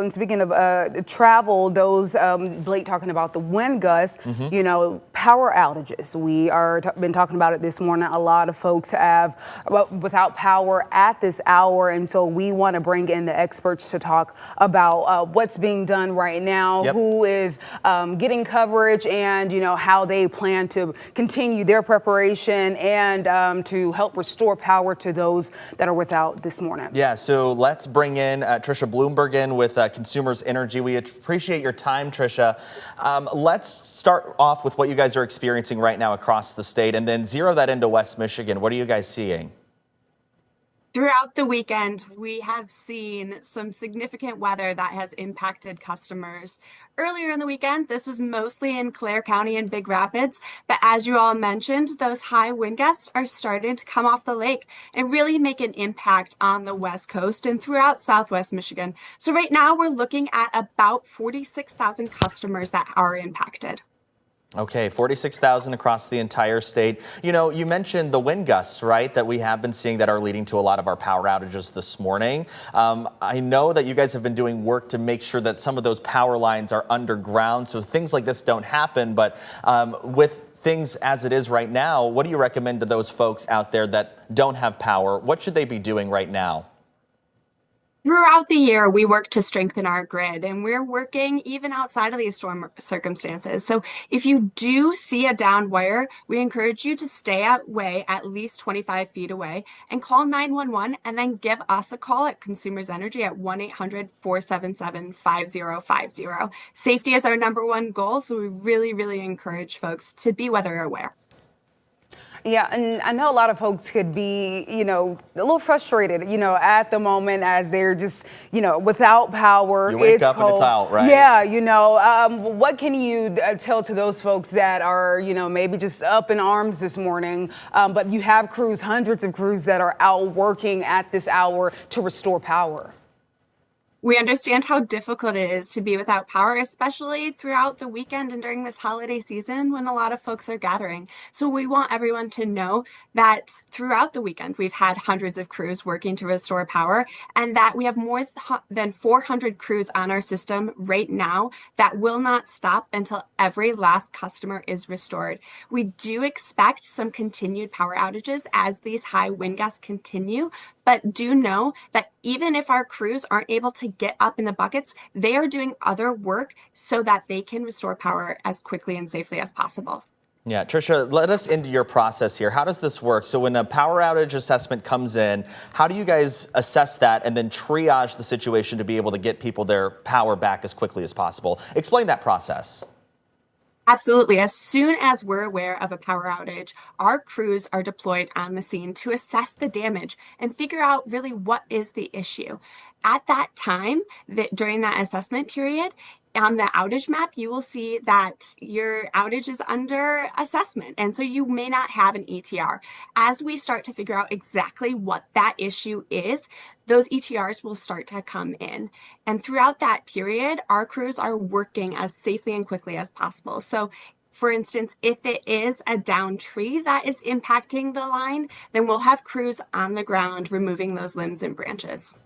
And speaking of travel, those Blake talking about the wind gusts, power outages. We are been talking about it this morning. A lot of folks have without power at this hour, and so we want to bring in the experts to talk about what's being done right now, who is getting coverage, and how they plan to continue their preparation and to help restore power to those that are without this morning. Yeah, so let's bring in Trisha Bloomberg in with Consumers Energy. We appreciate your time, Trisha. Let's start off with what you guys are experiencing right now across the state and then zero that into West Michigan. What are you guys seeing? Throughout the weekend, we have seen some significant weather that has impacted customers. Earlier in the weekend, this was mostly in Clare County and Big Rapids, but as you all mentioned, those high wind gusts are starting to come off the lake and really make an impact on the West Coast and throughout Southwest Michigan. So right now, we're looking at about 46,000 customers that are impacted. Okay, 46,000 across the entire state. You mentioned the wind gusts, right, that we have been seeing that are leading to a lot of our power outages this morning. I know that you guys have been doing work to make sure that some of those power lines are underground so things like this don't happen. But with things as it is right now, what do you recommend to those folks out there that don't have power? What should they be doing right now? Throughout the year, we work to strengthen our grid, and we're working even outside of these storm circumstances. So if you do see a downed wire, we encourage you to stay away at least 25 feet away and call 911 and then give us a call at Consumers Energy at 1-800-477-5050. Safety is our number one goal, so we really encourage folks to be weather aware. Yeah, and I know a lot of folks could be, a little frustrated, at the moment as they're just, without power. You wake up and it's out, right? Yeah, what can you tell to those folks that are, maybe just up in arms this morning, but you have crews, hundreds of crews that are out working at this hour to restore power? We understand how difficult it is to be without power, especially throughout the weekend and during this holiday season when a lot of folks are gathering. So we want everyone to know that throughout the weekend, we've had hundreds of crews working to restore power, and that we have more than 400 crews on our system right now that will not stop until every last customer is restored. We do expect some continued power outages as these high wind gusts continue, but do know that even if our crews aren't able to get up in the buckets, they are doing other work so that they can restore power as quickly and safely as possible. Yeah, Trisha, let us into your process here. How does this work? So when a power outage assessment comes in, how do you guys assess that and then triage the situation to be able to get people their power back as quickly as possible? Explain that process. Absolutely. As soon as we're aware of a power outage, our crews are deployed on the scene to assess the damage and figure out really what is the issue. At that time, during that assessment period, on the outage map, you will see that your outage is under assessment, and so you may not have an ETR. As we start to figure out exactly what that issue is, those ETRs will start to come in. And throughout that period, our crews are working as safely and quickly as possible. So for instance, if it is a downed tree that is impacting the line, then we'll have crews on the ground removing those limbs and branches.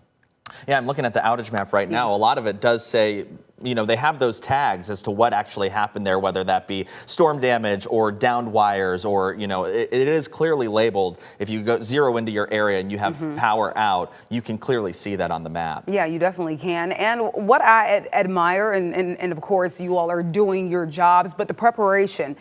Yeah, I'm looking at the outage map right now. A lot of it does say, they have those tags as to what actually happened there, whether that be storm damage or downed wires or, it is clearly labeled. If you go zero into your area and you have power out, you can clearly see that on the map. Yeah, you definitely can. And what I admire, and of course you all are doing your jobs, but the preparation,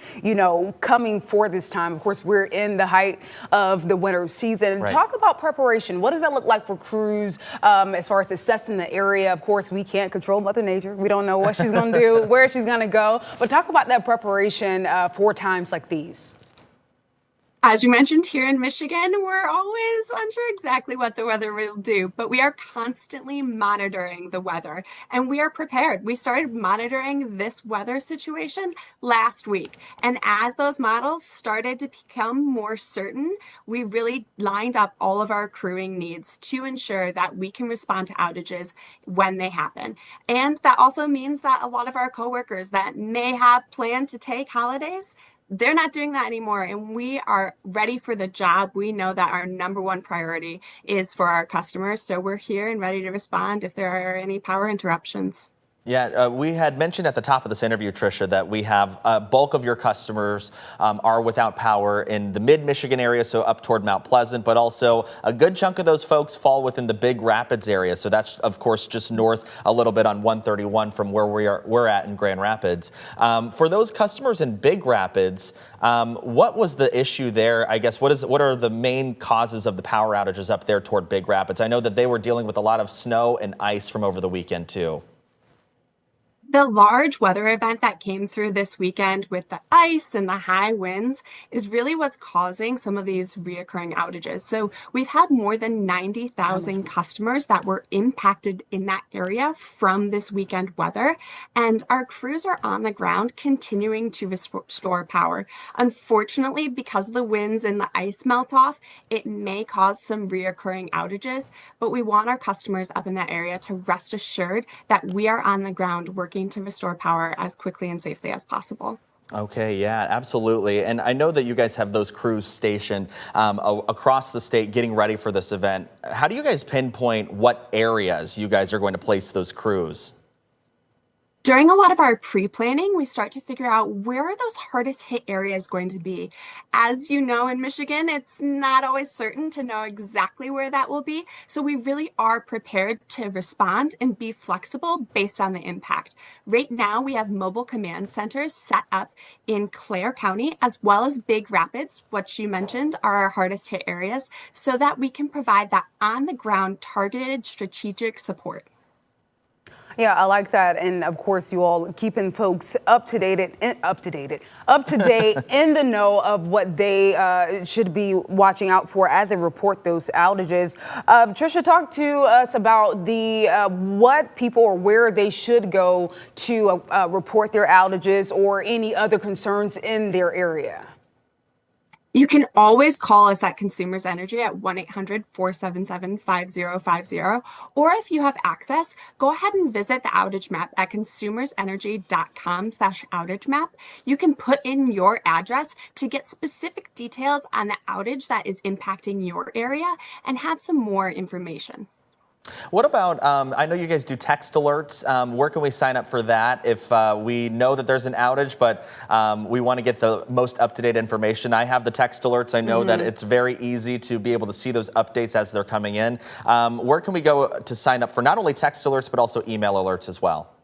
coming for this time. Of course, we're in the height of the winter season. Right. Talk about preparation. What does that look like for crews as far as assessing the area? Of course, we can't control Mother Nature. We don't know what she's going to do, where she's going to go. But talk about that preparation for times like these. As you mentioned, here in Michigan, we're always unsure exactly what the weather will do, but we are constantly monitoring the weather, and we are prepared. We started monitoring this weather situation last week, and as those models started to become more certain, we really lined up all of our crewing needs to ensure that we can respond to outages when they happen. And that also means that a lot of our coworkers that may have planned to take holidays, they're not doing that anymore, and we are ready for the job. We know that our number one priority is for our customers, so we're here and ready to respond if there are any power interruptions. Yeah, we had mentioned at the top of this interview, Tricia, that we have a bulk of your customers are without power in the mid-Michigan area, so up toward Mount Pleasant, but also a good chunk of those folks fall within the Big Rapids area. So that's, of course, just north a little bit on 131 from where we're at in Grand Rapids. For those customers in Big Rapids, what was the issue there? I guess what are the main causes of the power outages up there toward Big Rapids? I know that they were dealing with a lot of snow and ice from over the weekend, too. The large weather event that came through this weekend with the ice and the high winds is really what's causing some of these reoccurring outages. So we've had more than 90,000 customers that were impacted in that area from this weekend weather, and our crews are on the ground continuing to restore power. Unfortunately, because the winds and the ice melt off, it may cause some reoccurring outages, but we want our customers up in that area to rest assured that we are on the ground working to restore power as quickly and safely as possible. Okay, yeah, absolutely. And I know that you guys have those crews stationed across the state getting ready for this event. How do you guys pinpoint what areas you guys are going to place those crews? During a lot of our pre-planning, we start to figure out where are those hardest hit areas going to be. As you know, in Michigan, it's not always certain to know exactly where that will be. So we really are prepared to respond and be flexible based on the impact. Right now, we have mobile command centers set up in Clare County, as well as Big Rapids, which you mentioned are our hardest hit areas, so that we can provide that on the ground targeted strategic support. Yeah, I like that. And of course, you all keeping folks up to date in the know of what they should be watching out for as they report those outages. Tricia, talk to us about the what people or where they should go to report their outages or any other concerns in their area. You can always call us at Consumers Energy at 1-800-477-5050. Or if you have access, go ahead and visit the outage map at consumersenergy.com/outage map. You can put in your address to get specific details on the outage that is impacting your area and have some more information. What about, I know you guys do text alerts. Where can we sign up for that if we know that there's an outage, but we want to get the most up-to-date information? I have the text alerts. I know that it's very easy to be able to see those updates as they're coming in. Where can we go to sign up for not only text alerts, but also email alerts as well?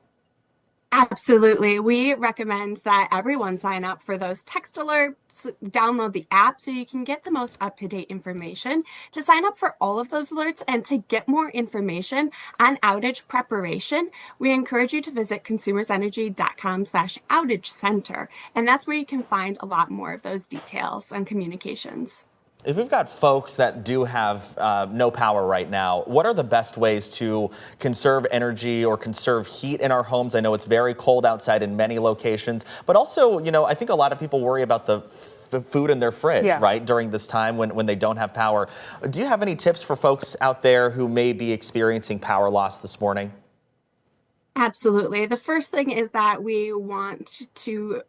Absolutely. We recommend that everyone sign up for those text alerts, download the app so you can get the most up-to-date information. To sign up for all of those alerts and to get more information on outage preparation, we encourage you to visit consumersenergy.com/outage center. And that's where you can find a lot more of those details and communications. If we've got folks that do have no power right now, what are the best ways to conserve energy or conserve heat in our homes? I know it's very cold outside in many locations, but also, you know, I think a lot of people worry about the food in their fridge, right, during this time when they don't have power. Do you have any tips for folks out there who may be experiencing power loss this morning? Absolutely. The first thing is that we want to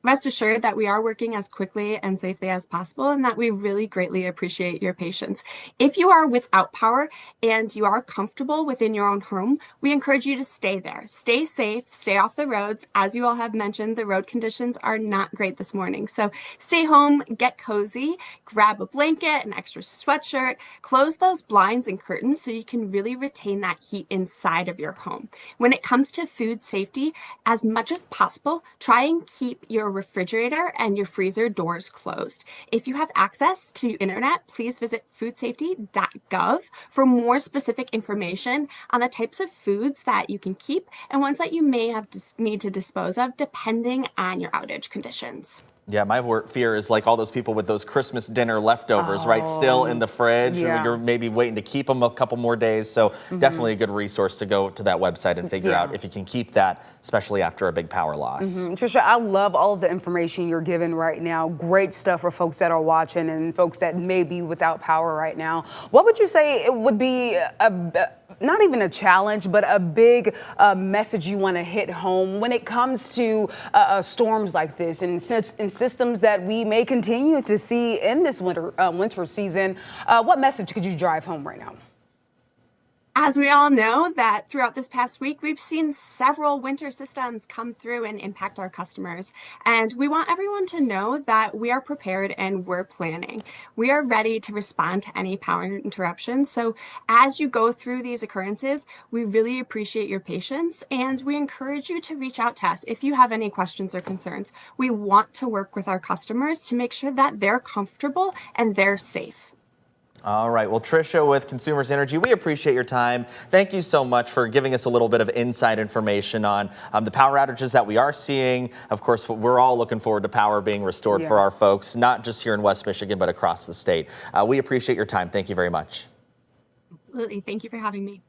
rest assured that we are working as quickly and safely as possible and that we really greatly appreciate your patience. If you are without power and you are comfortable within your own home, we encourage you to stay there. Stay safe, stay off the roads. As you all have mentioned, the road conditions are not great this morning. So stay home, get cozy, grab a blanket, an extra sweatshirt, close those blinds and curtains so you can really retain that heat inside of your home. When it comes to food safety, as much as possible, try and keep your refrigerator and your freezer doors closed. If you have access to internet, please visit foodsafety.gov for more specific information on the types of foods that you can keep and ones that you may have need to dispose of depending on your outage conditions. Yeah, my fear is like all those people with those Christmas dinner leftovers, right? Still in the fridge. You're maybe waiting to keep them a couple more days. So definitely a good resource to go to that website and figure out if you can keep that, especially after a big power loss. Tricia, I love all of the information you're giving right now. Great stuff for folks that are watching and folks that may be without power right now. What would you say it would be not even a challenge, but a big message you want to hit home when it comes to storms like this and systems that we may continue to see in this winter season? What message could you drive home right now? As we all know that throughout this past week, we've seen several winter systems come through and impact our customers. And we want everyone to know that we are prepared and we're planning. We are ready to respond to any power interruptions. So as you go through these occurrences, we really appreciate your patience and we encourage you to reach out to us if you have any questions or concerns. We want to work with our customers to make sure that they're comfortable and they're safe. All right. Well, Tricia with Consumers Energy, we appreciate your time. Thank you so much for giving us a little bit of inside information on the power outages that we are seeing. Of course, we're all looking forward to power being restored for our folks, not just here in West Michigan, but across the state. We appreciate your time. Thank you very much. Absolutely. Thank you for having me.